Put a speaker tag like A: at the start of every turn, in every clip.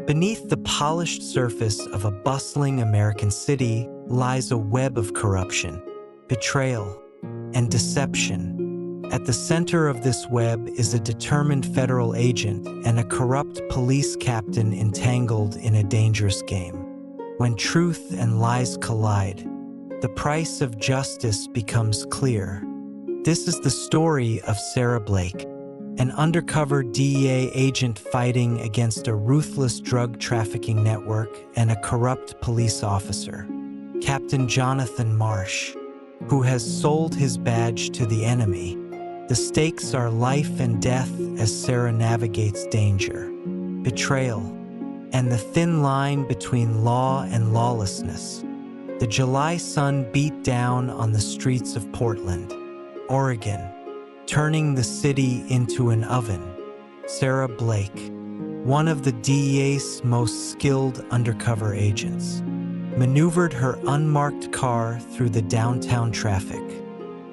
A: Beneath the polished surface of a bustling American city lies a web of corruption, betrayal, and deception. At the center of this web is a determined federal agent and a corrupt police captain entangled in a dangerous game. When truth and lies collide, the price of justice becomes clear. This is the story of Sarah Blake, an undercover DEA agent fighting against a ruthless drug trafficking network and a corrupt police officer, Captain Jonathan Marsh, who has sold his badge to the enemy. The stakes are life and death as Sarah navigates danger, betrayal, and the thin line between law and lawlessness. The July sun beat down on the streets of Portland, Oregon, turning the city into an oven. Sarah Blake, one of the DEA's most skilled undercover agents, maneuvered her unmarked car through the downtown traffic,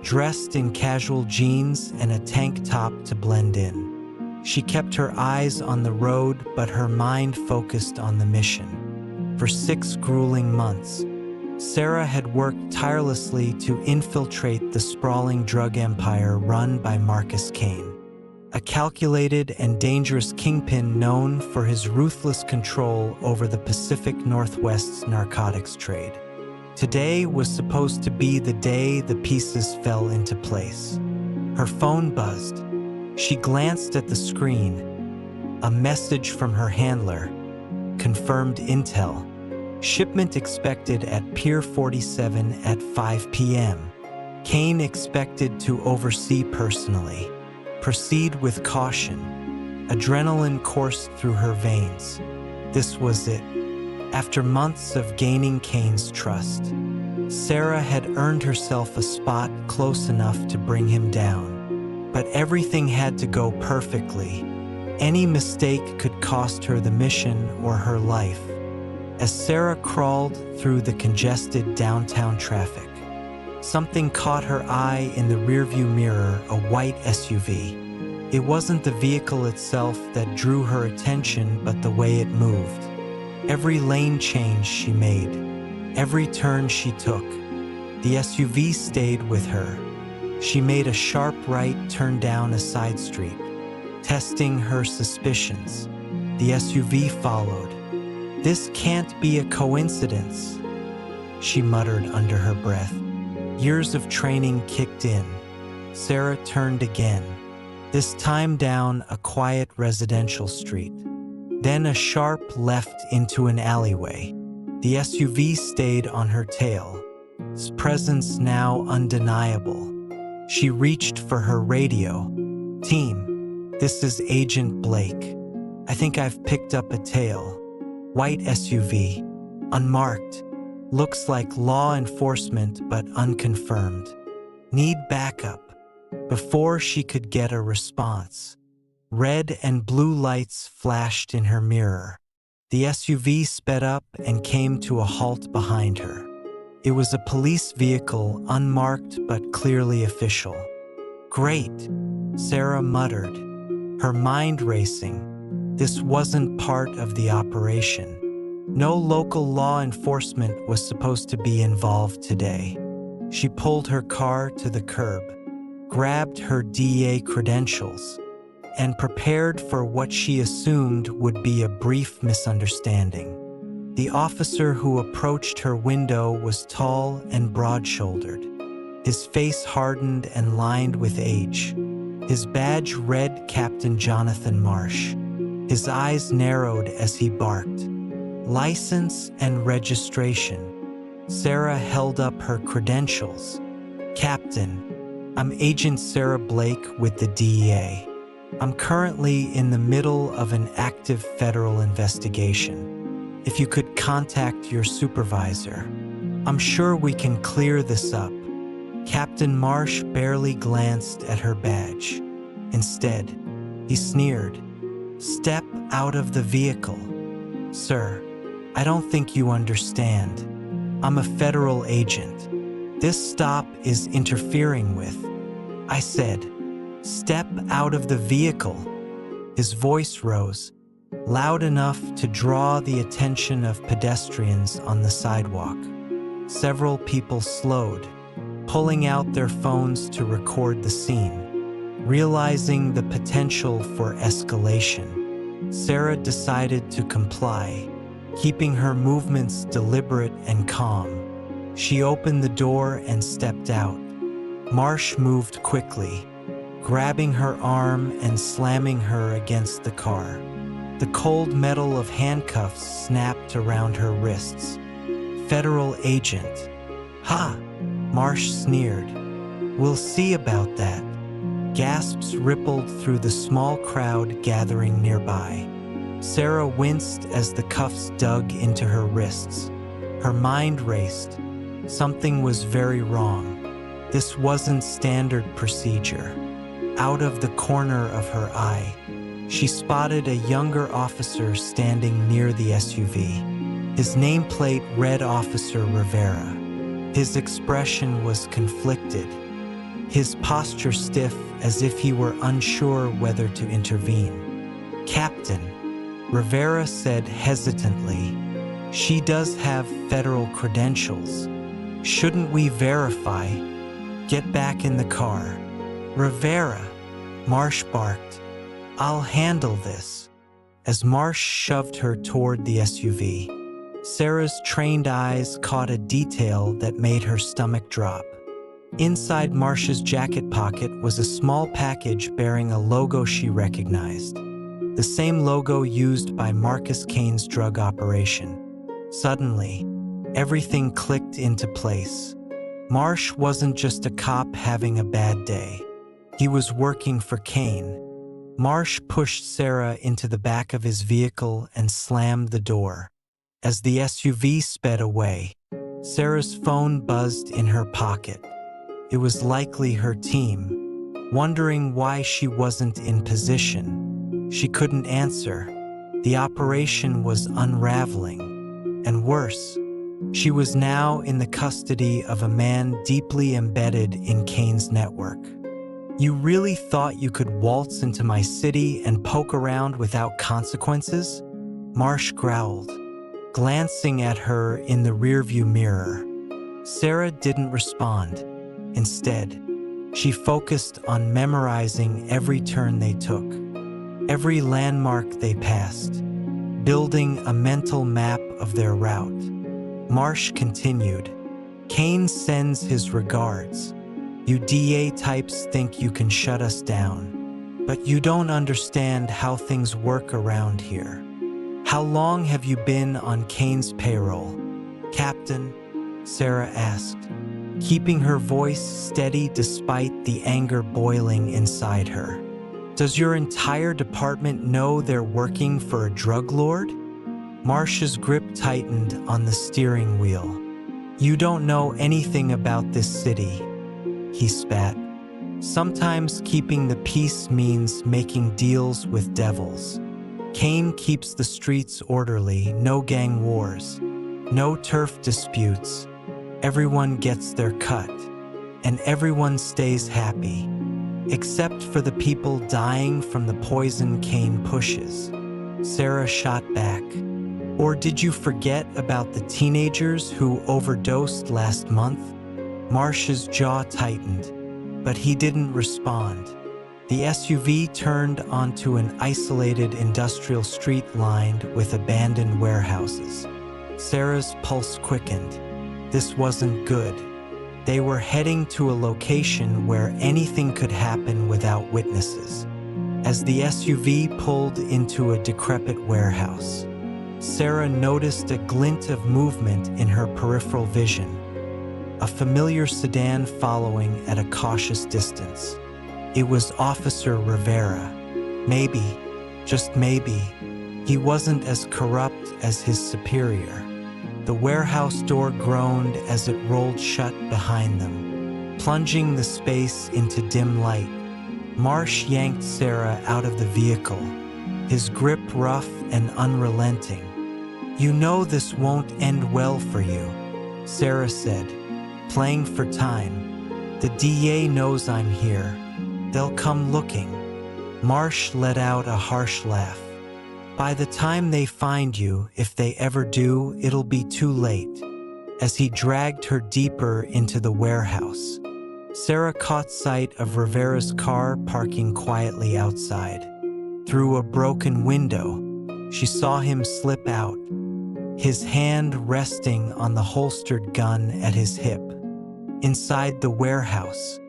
A: dressed in casual jeans and a tank top to blend in. She kept her eyes on the road, but her mind focused on the mission. For 6 grueling months, Sarah had worked tirelessly to infiltrate the sprawling drug empire run by Marcus Kane, a calculated and dangerous kingpin known for his ruthless control over the Pacific Northwest's narcotics trade. Today was supposed to be the day the pieces fell into place. Her phone buzzed. She glanced at the screen. A message from her handler confirmed intel. Shipment expected at Pier 47 at 5 p.m. Kane expected to oversee personally. Proceed with caution. Adrenaline coursed through her veins. This was it. After months of gaining Kane's trust, Sarah had earned herself a spot close enough to bring him down. But everything had to go perfectly. Any mistake could cost her the mission or her life. As Sarah crawled through the congested downtown traffic, something caught her eye in the rearview mirror, a white SUV. It wasn't the vehicle itself that drew her attention, but the way it moved. Every lane change she made, every turn she took, the SUV stayed with her. She made a sharp right turn down a side street, testing her suspicions. The SUV followed. "This can't be a coincidence," she muttered under her breath. Years of training kicked in. Sarah turned again, this time down a quiet residential street. Then a sharp left into an alleyway. The SUV stayed on her tail, its presence now undeniable. She reached for her radio. "Team, this is Agent Blake. I think I've picked up a tail. White SUV, unmarked, looks like law enforcement but unconfirmed. Need backup." Before she could get a response, red and blue lights flashed in her mirror. The SUV sped up and came to a halt behind her. It was a police vehicle, unmarked but clearly official. "Great," Sarah muttered, her mind racing. This wasn't part of the operation. No local law enforcement was supposed to be involved today. She pulled her car to the curb, grabbed her DEA credentials, and prepared for what she assumed would be a brief misunderstanding. The officer who approached her window was tall and broad-shouldered, his face hardened and lined with age. His badge read Captain Jonathan Marsh. His eyes narrowed as he barked. "License and registration." Sarah held up her credentials. "Captain, I'm Agent Sarah Blake with the DEA. I'm currently in the middle of an active federal investigation. If you could contact your supervisor, I'm sure we can clear this up." Captain Marsh barely glanced at her badge. Instead, he sneered. "Step out of the vehicle." "Sir, I don't think you understand. I'm a federal agent. This stop is interfering with." I said, "Step out of the vehicle." His voice rose. loud enough to draw the attention of pedestrians on the sidewalk. Several people slowed, pulling out their phones to record the scene. Realizing the potential for escalation, Sarah decided to comply, keeping her movements deliberate and calm. She opened the door and stepped out. Marsh moved quickly, grabbing her arm and slamming her against the car. The cold metal of handcuffs snapped around her wrists. "Federal agent." "Ha!" Marsh sneered. "We'll see about that." Gasps rippled through the small crowd gathering nearby. Sarah winced as the cuffs dug into her wrists. Her mind raced. Something was very wrong. This wasn't standard procedure. Out of the corner of her eye, she spotted a younger officer standing near the SUV. His nameplate read Officer Rivera. His expression was conflicted, his posture stiff as if he were unsure whether to intervene. "Captain," Rivera said hesitantly, "she does have federal credentials. Shouldn't we verify? Get back in the car." "Rivera," Marsh barked, "I'll handle this." As Marsh shoved her toward the SUV, Sarah's trained eyes caught a detail that made her stomach drop. Inside Marsh's jacket pocket was a small package bearing a logo she recognized, the same logo used by Marcus Kane's drug operation. Suddenly, everything clicked into place. Marsh wasn't just a cop having a bad day. He was working for Kane. Marsh pushed Sarah into the back of his vehicle and slammed the door. As the SUV sped away, Sarah's phone buzzed in her pocket. It was likely her team, wondering why she wasn't in position. She couldn't answer. The operation was unraveling. And worse, she was now in the custody of a man deeply embedded in Kane's network. "You really thought you could waltz into my city and poke around without consequences?" Marsh growled, glancing at her in the rearview mirror. Sarah didn't respond. Instead, she focused on memorizing every turn they took, every landmark they passed, building a mental map of their route. Marsh continued, "Kane sends his regards. You DEA types think you can shut us down, but you don't understand how things work around here. How long have you been on Kane's payroll?" "Captain," Sarah asked, keeping her voice steady despite the anger boiling inside her. "Does your entire department know they're working for a drug lord?" Marsh's grip tightened on the steering wheel. "You don't know anything about this city," he spat. "Sometimes keeping the peace means making deals with devils. Kane keeps the streets orderly, no gang wars, no turf disputes. Everyone gets their cut, and everyone stays happy, except for the people dying from the poison Kane pushes." Sarah shot back. "Or did you forget about the teenagers who overdosed last month?" Marsh's jaw tightened, but he didn't respond. The SUV turned onto an isolated industrial street lined with abandoned warehouses. Sarah's pulse quickened. This wasn't good. They were heading to a location where anything could happen without witnesses. As the SUV pulled into a decrepit warehouse, Sarah noticed a glint of movement in her peripheral vision, a familiar sedan following at a cautious distance. It was Officer Rivera. Maybe, just maybe, he wasn't as corrupt as his superior. The warehouse door groaned as it rolled shut behind them, plunging the space into dim light. Marsh yanked Sarah out of the vehicle, his grip rough and unrelenting. "You know this won't end well for you," Sarah said, playing for time. "The DEA knows I'm here. They'll come looking." Marsh let out a harsh laugh. By the time they find you, if they ever do, it'll be too late. As he dragged her deeper into the warehouse, Sarah caught sight of Rivera's car parking quietly outside. Through a broken window, she saw him slip out, his hand resting on the holstered gun at his hip. Inside the warehouse,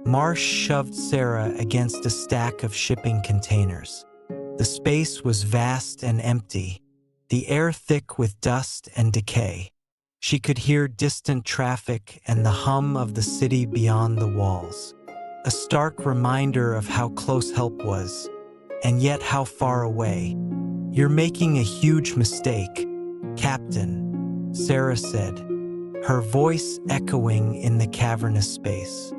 A: Marsh shoved Sarah against a stack of shipping containers. The space was vast and empty, the air thick with dust and decay. She could hear distant traffic and the hum of the city beyond the walls. A stark reminder of how close help was, and yet how far away. "You're making a huge mistake, Captain," Sarah said, her voice echoing in the cavernous space.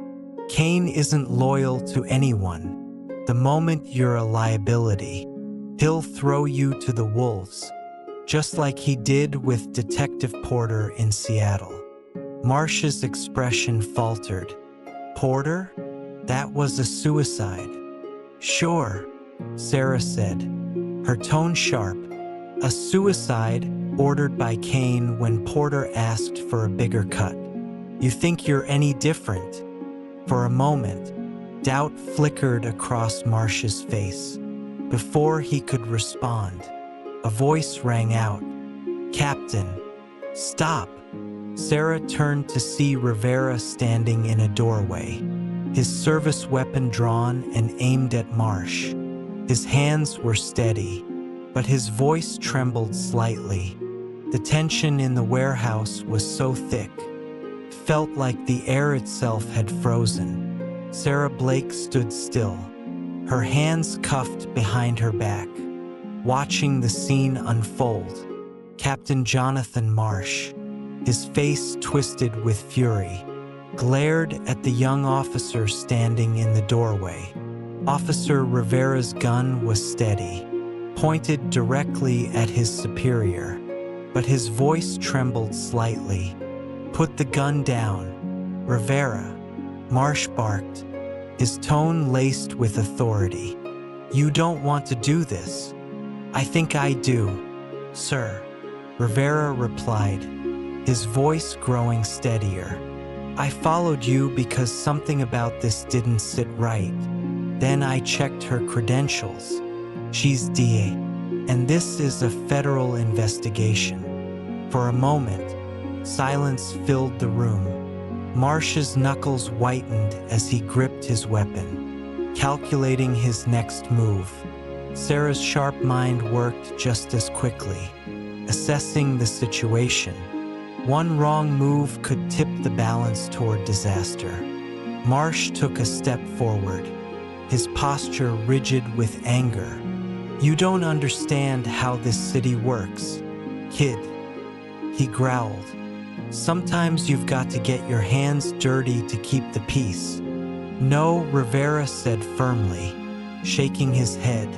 A: "Kane isn't loyal to anyone. The moment you're a liability, he'll throw you to the wolves, just like he did with Detective Porter in Seattle." Marsh's expression faltered. "Porter? That was a suicide." "Sure," Sarah said, her tone sharp. "A suicide ordered by Kane when Porter asked for a bigger cut. You think you're any different?" For a moment, doubt flickered across Marsh's face. Before he could respond, a voice rang out. "Captain, stop!" Sarah turned to see Rivera standing in a doorway, his service weapon drawn and aimed at Marsh. His hands were steady, but his voice trembled slightly. The tension in the warehouse was so thick, felt like the air itself had frozen. Sarah Blake stood still, her hands cuffed behind her back, watching the scene unfold. Captain Jonathan Marsh, his face twisted with fury, glared at the young officer standing in the doorway. Officer Rivera's gun was steady, pointed directly at his superior, but his voice trembled slightly. "Put the gun down, Rivera," Marsh barked, his tone laced with authority. "You don't want to do this." "I think I do, sir," Rivera replied, his voice growing steadier. "I followed you because something about this didn't sit right. Then I checked her credentials. She's DEA, and this is a federal investigation." For a moment, silence filled the room. Marsh's knuckles whitened as he gripped his weapon, calculating his next move. Sarah's sharp mind worked just as quickly, assessing the situation. One wrong move could tip the balance toward disaster. Marsh took a step forward, his posture rigid with anger. "You don't understand how this city works, kid," he growled. "Sometimes you've got to get your hands dirty to keep the peace." "No," Rivera said firmly, shaking his head.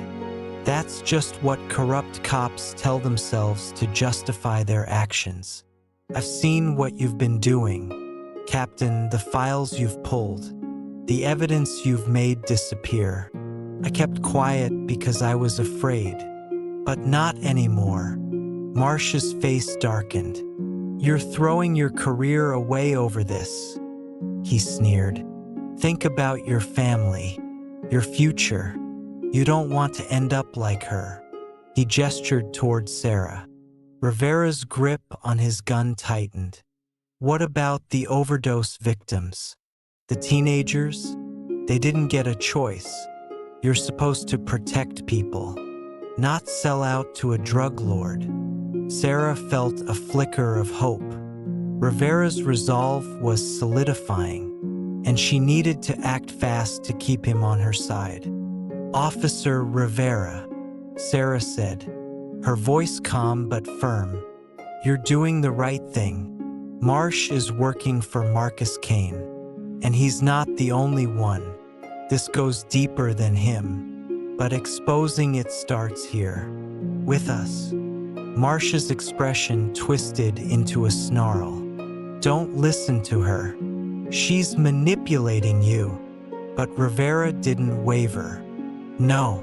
A: "That's just what corrupt cops tell themselves to justify their actions. I've seen what you've been doing, Captain, the files you've pulled, the evidence you've made disappear. I kept quiet because I was afraid, but not anymore." Marsh's face darkened. "You're throwing your career away over this," he sneered. "Think about your family, your future. You don't want to end up like her." He gestured toward Sarah. Rivera's grip on his gun tightened. "What about the overdose victims? The teenagers? They didn't get a choice. You're supposed to protect people, not sell out to a drug lord." Sarah felt a flicker of hope. Rivera's resolve was solidifying, and she needed to act fast to keep him on her side. "Officer Rivera," Sarah said, her voice calm but firm, "you're doing the right thing. Marsh is working for Marcus Kane, and he's not the only one. This goes deeper than him, but exposing it starts here, with us." Marsh's expression twisted into a snarl. "Don't listen to her. She's manipulating you." But Rivera didn't waver. "No,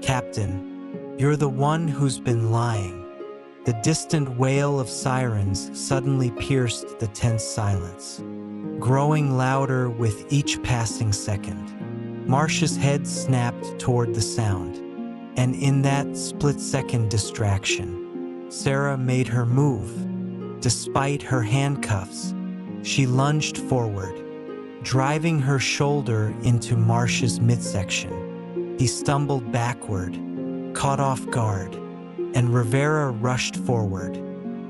A: Captain," You're the one who's been lying." The distant wail of sirens suddenly pierced the tense silence, growing louder with each passing second. Marsh's head snapped toward the sound, and in that split-second distraction, Sarah made her move. Despite her handcuffs, she lunged forward, driving her shoulder into Marsh's midsection. He stumbled backward, caught off guard, and Rivera rushed forward,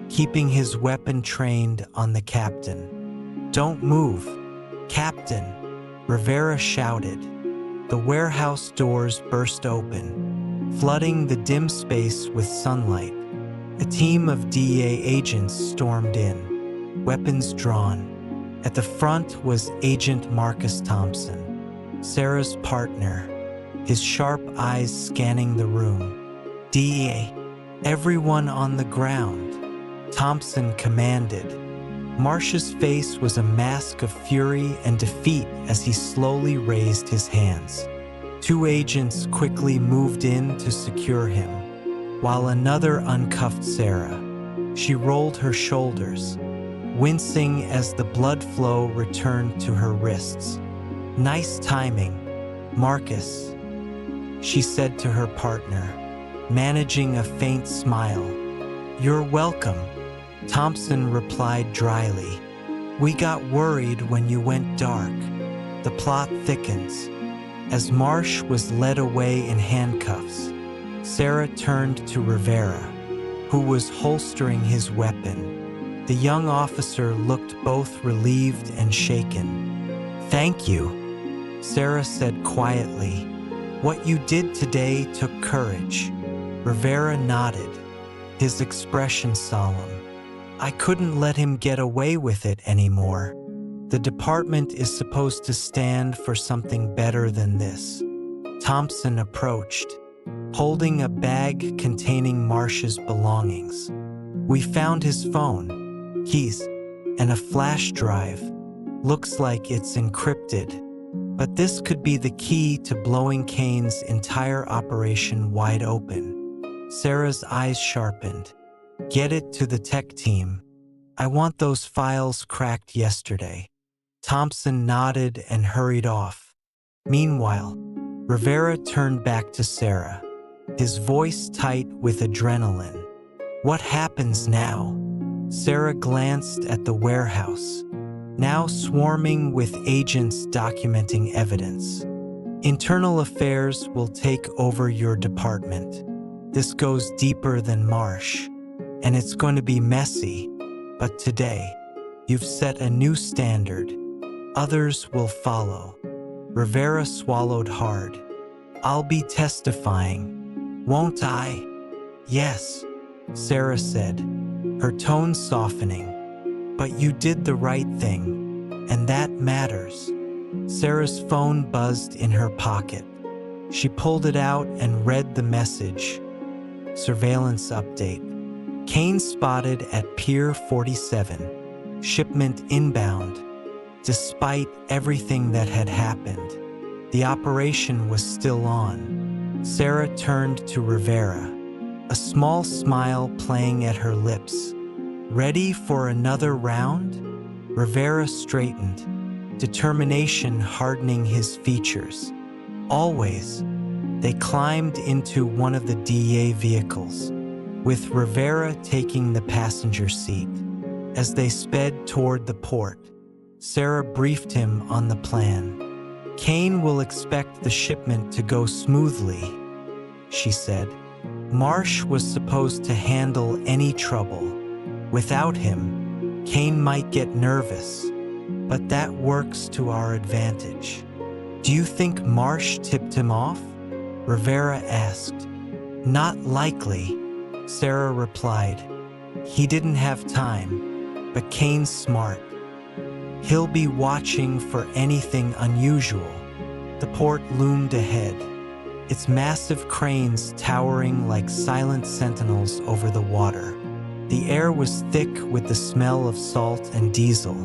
A: keeping his weapon trained on the captain. "Don't move, Captain," Rivera shouted. The warehouse doors burst open, flooding the dim space with sunlight. A team of DEA agents stormed in, weapons drawn. At the front was Agent Marcus Thompson, Sarah's partner, his sharp eyes scanning the room. "DEA, everyone on the ground," Thompson commanded. Marsh's face was a mask of fury and defeat as he slowly raised his hands. Two agents quickly moved in to secure him, while another uncuffed Sarah. She rolled her shoulders, wincing as the blood flow returned to her wrists. "Nice timing, Marcus," she said to her partner, managing a faint smile. "You're welcome," Thompson replied dryly. "We got worried when you went dark." The plot thickens. As Marsh was led away in handcuffs, Sarah turned to Rivera, who was holstering his weapon. The young officer looked both relieved and shaken. "Thank you," Sarah said quietly. "What you did today took courage." Rivera nodded, his expression solemn. "I couldn't let him get away with it anymore. The department is supposed to stand for something better than this." Thompson approached, holding a bag containing Marsh's belongings. "We found his phone, keys, and a flash drive. Looks like it's encrypted, but this could be the key to blowing Kane's entire operation wide open." Sarah's eyes sharpened. "Get it to the tech team. I want those files cracked yesterday." Thompson nodded and hurried off. Meanwhile, Rivera turned back to Sarah, his voice tight with adrenaline. "What happens now?" Sarah glanced at the warehouse, now swarming with agents documenting evidence. "Internal affairs will take over your department. This goes deeper than Marsh, and it's going to be messy, but today, you've set a new standard. Others will follow." Rivera swallowed hard. "I'll be testifying, won't I?" "Yes," Sarah said, her tone softening. "But you did the right thing, and that matters." Sarah's phone buzzed in her pocket. She pulled it out and read the message. Surveillance update. Kane spotted at Pier 47. Shipment inbound. Despite everything that had happened, the operation was still on. Sarah turned to Rivera, a small smile playing at her lips. "Ready for another round?" Rivera straightened, determination hardening his features. "Always." They climbed into one of the DEA vehicles, with Rivera taking the passenger seat. As they sped toward the port, Sarah briefed him on the plan. "Kane will expect the shipment to go smoothly," she said. "Marsh was supposed to handle any trouble. Without him, Kane might get nervous, but that works to our advantage." "Do you think Marsh tipped him off?" Rivera asked. "Not likely," Sarah replied. "He didn't have time, but Kane's smart. He'll be watching for anything unusual." The port loomed ahead, its massive cranes towering like silent sentinels over the water. The air was thick with the smell of salt and diesel,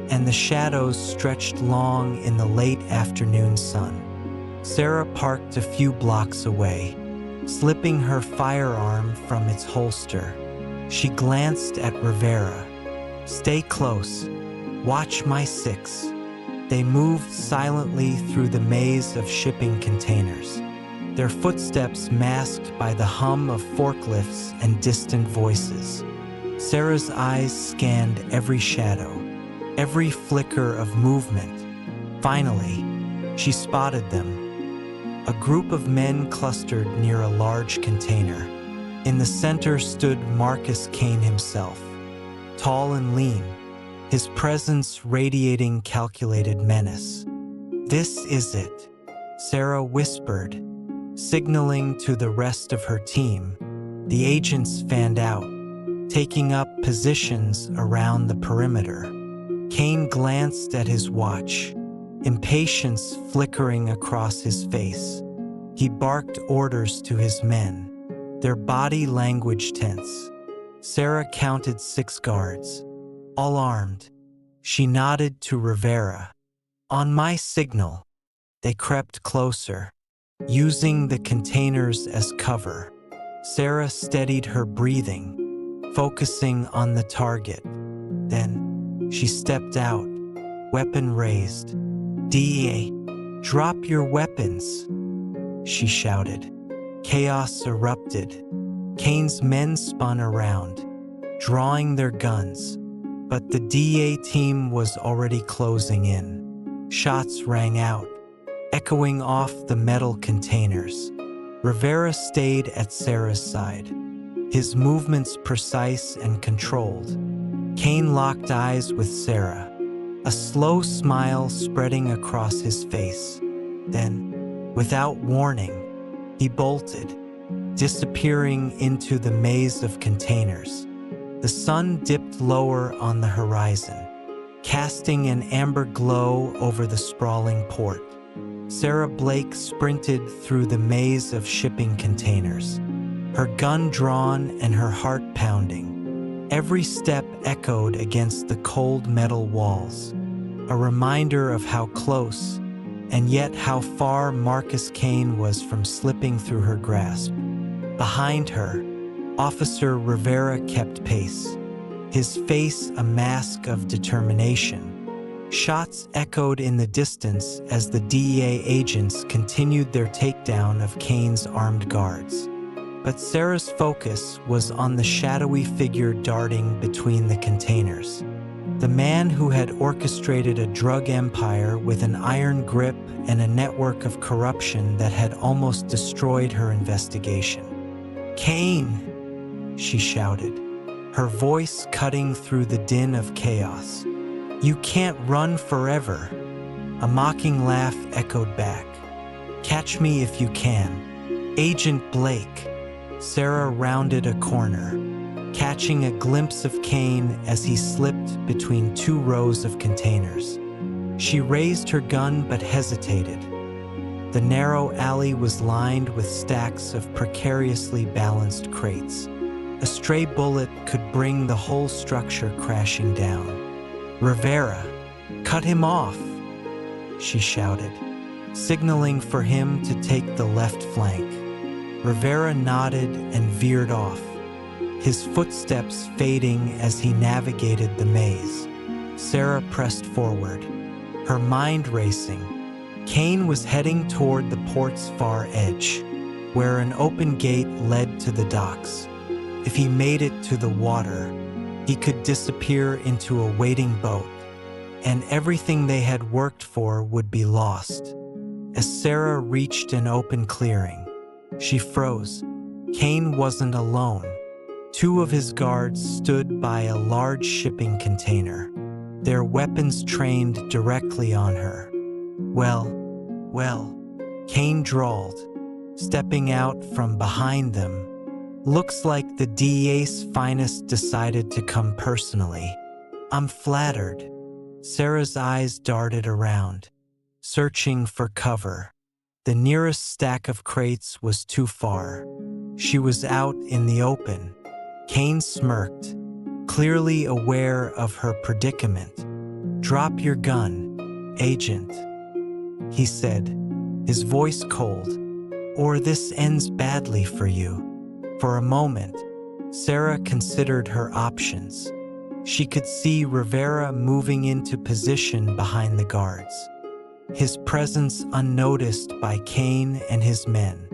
A: and the shadows stretched long in the late afternoon sun. Sarah parked a few blocks away, slipping her firearm from its holster. She glanced at Rivera. "Stay close. Watch my six." They moved silently through the maze of shipping containers, their footsteps masked by the hum of forklifts and distant voices. Sarah's eyes scanned every shadow, every flicker of movement. Finally, she spotted them. A group of men clustered near a large container. In the center stood Marcus Kane himself, tall and lean, his presence radiating calculated menace. "This is it," Sarah whispered, signaling to the rest of her team. The agents fanned out, taking up positions around the perimeter. Kane glanced at his watch, impatience flickering across his face. He barked orders to his men, their body language tense. Sarah counted 6 guards, all armed. She nodded to Rivera. On my signal, they crept closer, using the containers as cover. Sarah steadied her breathing, focusing on the target. Then she stepped out, weapon raised. "DEA, drop your weapons," she shouted. Chaos erupted. Kane's men spun around, drawing their guns, but the DEA team was already closing in. Shots rang out, echoing off the metal containers. Rivera stayed at Sarah's side, his movements precise and controlled. Kane locked eyes with Sarah, a slow smile spreading across his face. Then, without warning, he bolted, disappearing into the maze of containers. The sun dipped lower on the horizon, casting an amber glow over the sprawling port. Sarah Blake sprinted through the maze of shipping containers, her gun drawn and her heart pounding. Every step echoed against the cold metal walls, a reminder of how close, and yet how far Marcus Kane was from slipping through her grasp. Behind her, Officer Rivera kept pace, his face a mask of determination. Shots echoed in the distance as the DEA agents continued their takedown of Kane's armed guards. But Sarah's focus was on the shadowy figure darting between the containers. The man who had orchestrated a drug empire with an iron grip and a network of corruption that had almost destroyed her investigation. "Kane!" she shouted, her voice cutting through the din of chaos. "You can't run forever." A mocking laugh echoed back. "Catch me if you can, Agent Blake." Sarah rounded a corner, catching a glimpse of Kane as he slipped between 2 rows of containers. She raised her gun but hesitated. The narrow alley was lined with stacks of precariously balanced crates. A stray bullet could bring the whole structure crashing down. "Rivera, cut him off," she shouted, signaling for him to take the left flank. Rivera nodded and veered off, his footsteps fading as he navigated the maze. Sarah pressed forward, her mind racing. Kane was heading toward the port's far edge, where an open gate led to the docks. If he made it to the water, he could disappear into a waiting boat, and everything they had worked for would be lost. As Sarah reached an open clearing, she froze. Kane wasn't alone. 2 of his guards stood by a large shipping container, their weapons trained directly on her. Well, Kane drawled, stepping out from behind them. "Looks like the DEA's finest decided to come personally. I'm flattered." Sarah's eyes darted around, searching for cover. The nearest stack of crates was too far. She was out in the open. Kane smirked, clearly aware of her predicament. "Drop your gun, Agent," he said, his voice cold. or this ends badly for you. For a moment, Sarah considered her options. She could see Rivera moving into position behind the guards, his presence unnoticed by Kane and his men.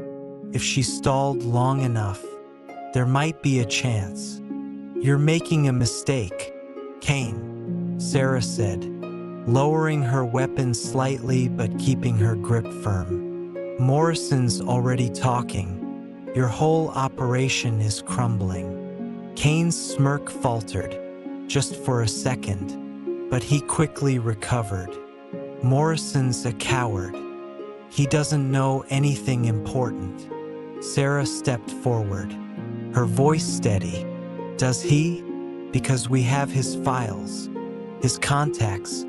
A: If she stalled long enough, there might be a chance. "You're making a mistake, Kane," Sarah said, lowering her weapon slightly but keeping her grip firm. "Morrison's already talking. Your whole operation is crumbling." Kane's smirk faltered, just for a second, but he quickly recovered. "Morrison's a coward. He doesn't know anything important." Sarah stepped forward, her voice steady. "Does he? Because we have his files, his contacts,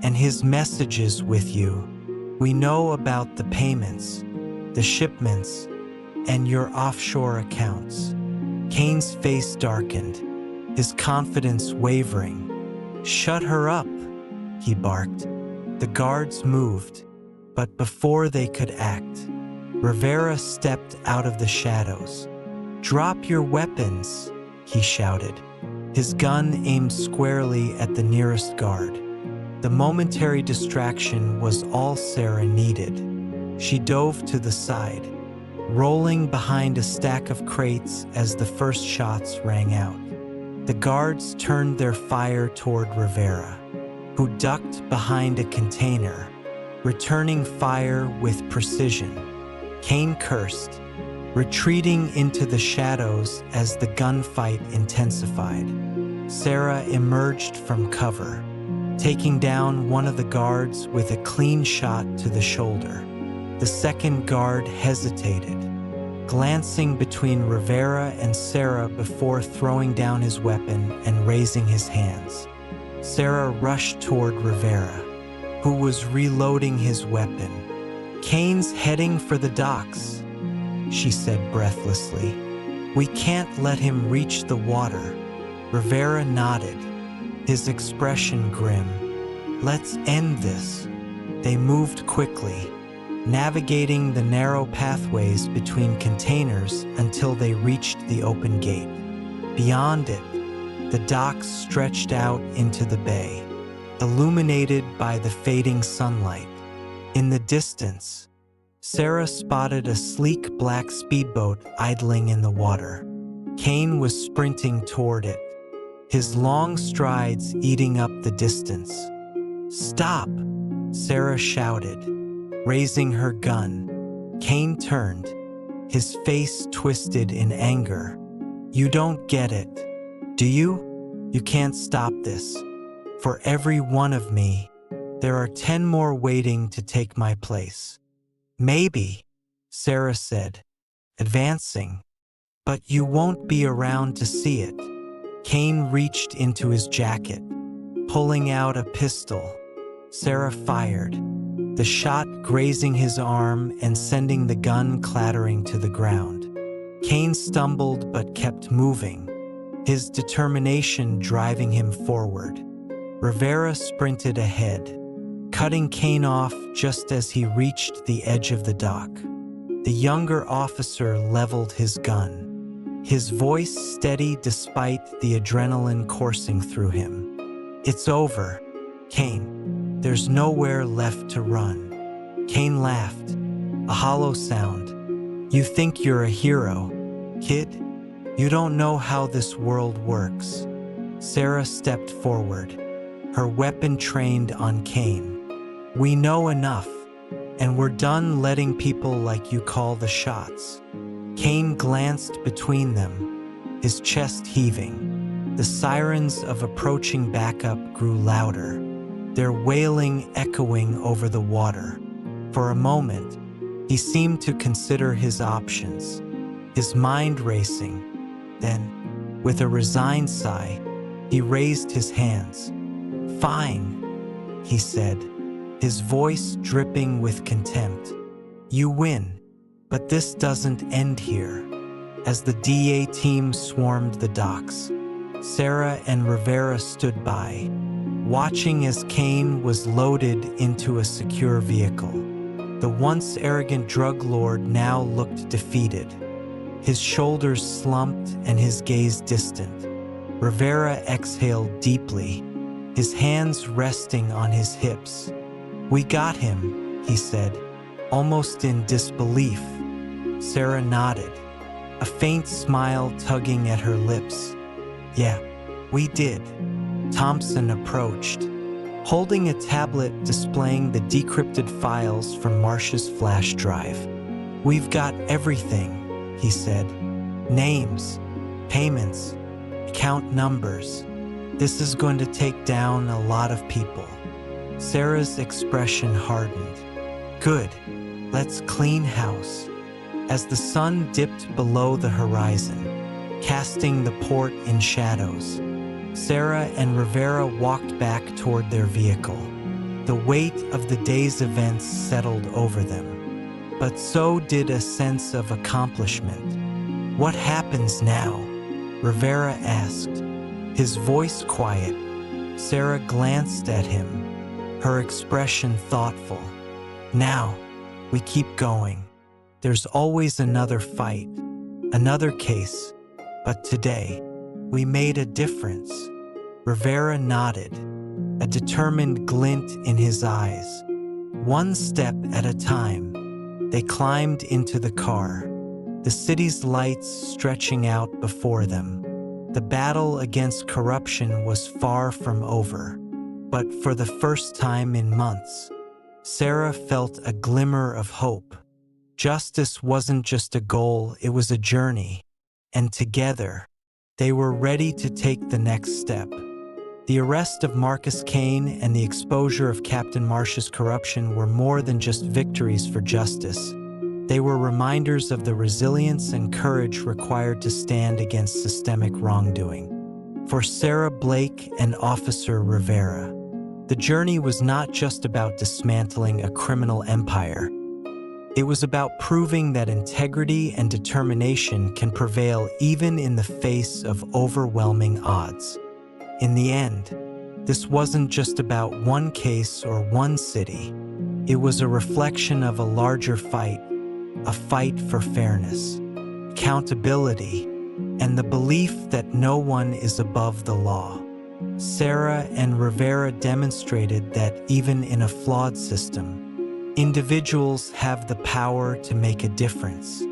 A: and his messages with you. We know about the payments, the shipments, and your offshore accounts." Kane's face darkened, his confidence wavering. "Shut her up," he barked. The guards moved, but before they could act, Rivera stepped out of the shadows. "Drop your weapons," he shouted, his gun aimed squarely at the nearest guard. The momentary distraction was all Sarah needed. She dove to the side, rolling behind a stack of crates as the first shots rang out. The guards turned their fire toward Rivera, who ducked behind a container, returning fire with precision. Kane cursed, retreating into the shadows as the gunfight intensified. Sarah emerged from cover, taking down one of the guards with a clean shot to the shoulder. The second guard hesitated, glancing between Rivera and Sarah before throwing down his weapon and raising his hands. Sarah rushed toward Rivera, who was reloading his weapon. "Kane's heading for the docks," she said breathlessly. "We can't let him reach the water." Rivera nodded, his expression grim. "Let's end this." They moved quickly, navigating the narrow pathways between containers until they reached the open gate. Beyond it, the docks stretched out into the bay, illuminated by the fading sunlight. In the distance, Sarah spotted a sleek black speedboat idling in the water. Kane was sprinting toward it, his long strides eating up the distance. "Stop!" Sarah shouted, raising her gun. Kane turned, his face twisted in anger. "You don't get it, do you? You can't stop this. For every one of me, there are 10 more waiting to take my place." "Maybe," Sarah said, advancing, "but you won't be around to see it." Kane reached into his jacket, pulling out a pistol. Sarah fired, the shot grazing his arm and sending the gun clattering to the ground. Kane stumbled but kept moving, his determination driving him forward. Rivera sprinted ahead, cutting Kane off just as he reached the edge of the dock. The younger officer leveled his gun, his voice steady despite the adrenaline coursing through him. "It's over, Kane. There's nowhere left to run." Kane laughed, a hollow sound. "You think you're a hero, kid? You don't know how this world works." Sarah stepped forward, her weapon trained on Kane. "We know enough, and we're done letting people like you call the shots." Kane glanced between them, his chest heaving. The sirens of approaching backup grew louder, their wailing echoing over the water. For a moment, he seemed to consider his options, his mind racing. Then, with a resigned sigh, he raised his hands. "Fine," he said, his voice dripping with contempt. "You win, but this doesn't end here." As the DEA team swarmed the docks, Sarah and Rivera stood by, watching as Kane was loaded into a secure vehicle. The once arrogant drug lord now looked defeated. His shoulders slumped and his gaze distant. Rivera exhaled deeply, his hands resting on his hips. "We got him," he said, almost in disbelief. Sarah nodded, a faint smile tugging at her lips. "Yeah, we did." Thompson approached, holding a tablet displaying the decrypted files from Marsh's flash drive. "We've got everything," he said. "Names, payments, account numbers. This is going to take down a lot of people." Sarah's expression hardened. "Good, let's clean house." As the sun dipped below the horizon, casting the port in shadows, Sarah and Rivera walked back toward their vehicle. The weight of the day's events settled over them, but so did a sense of accomplishment. "What happens now?" Rivera asked, his voice quiet. Sarah glanced at him, her expression thoughtful. "Now, we keep going. There's always another fight, another case, but today, we made a difference." Rivera nodded, a determined glint in his eyes. One step at a time, they climbed into the car, the city's lights stretching out before them. The battle against corruption was far from over, but for the first time in months, Sarah felt a glimmer of hope. Justice wasn't just a goal, it was a journey, and together, they were ready to take the next step. The arrest of Marcus Kane and the exposure of Captain Marsh's corruption were more than just victories for justice. They were reminders of the resilience and courage required to stand against systemic wrongdoing. For Sarah Blake and Officer Rivera, the journey was not just about dismantling a criminal empire. It was about proving that integrity and determination can prevail even in the face of overwhelming odds. In the end, this wasn't just about one case or one city. It was a reflection of a larger fight, a fight for fairness, accountability, and the belief that no one is above the law. Sarah and Rivera demonstrated that even in a flawed system, individuals have the power to make a difference.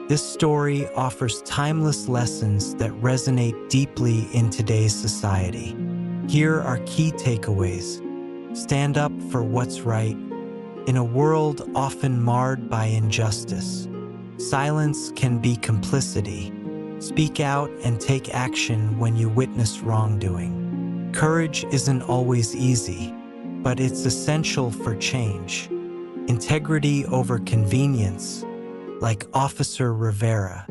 A: This story offers timeless lessons that resonate deeply in today's society. Here are key takeaways. Stand up for what's right. In a world often marred by injustice, silence can be complicity. Speak out and take action when you witness wrongdoing. Courage isn't always easy, but it's essential for change. Integrity over convenience, like Officer Rivera,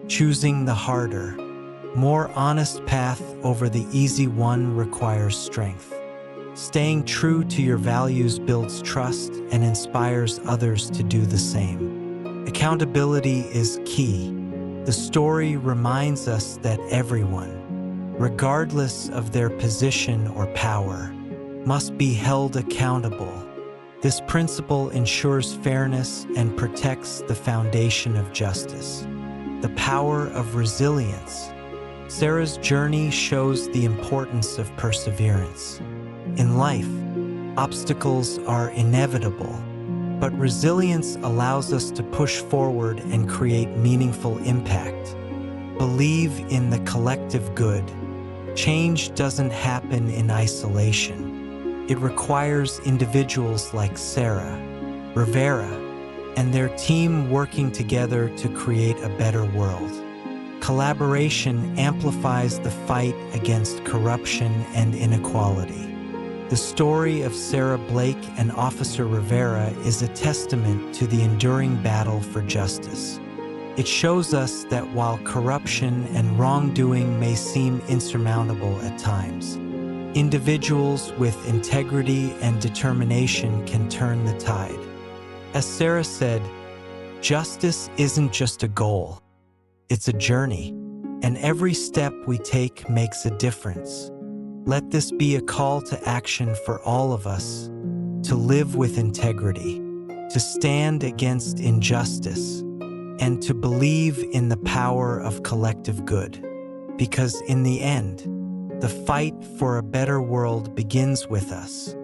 A: choosing the harder, more honest path over the easy one requires strength. Staying true to your values builds trust and inspires others to do the same. Accountability is key. The story reminds us that everyone, regardless of their position or power, must be held accountable. This principle ensures fairness and protects the foundation of justice. The power of resilience. Sarah's journey shows the importance of perseverance. In life, obstacles are inevitable, but resilience allows us to push forward and create meaningful impact. Believe in the collective good. Change doesn't happen in isolation. It requires individuals like Sarah, Rivera, and their team working together to create a better world. Collaboration amplifies the fight against corruption and inequality. The story of Sarah Blake and Officer Rivera is a testament to the enduring battle for justice. It shows us that while corruption and wrongdoing may seem insurmountable at times, individuals with integrity and determination can turn the tide. As Sarah said, justice isn't just a goal, it's a journey, and every step we take makes a difference. Let this be a call to action for all of us, to live with integrity, to stand against injustice, and to believe in the power of collective good. Because in the end, the fight for a better world begins with us.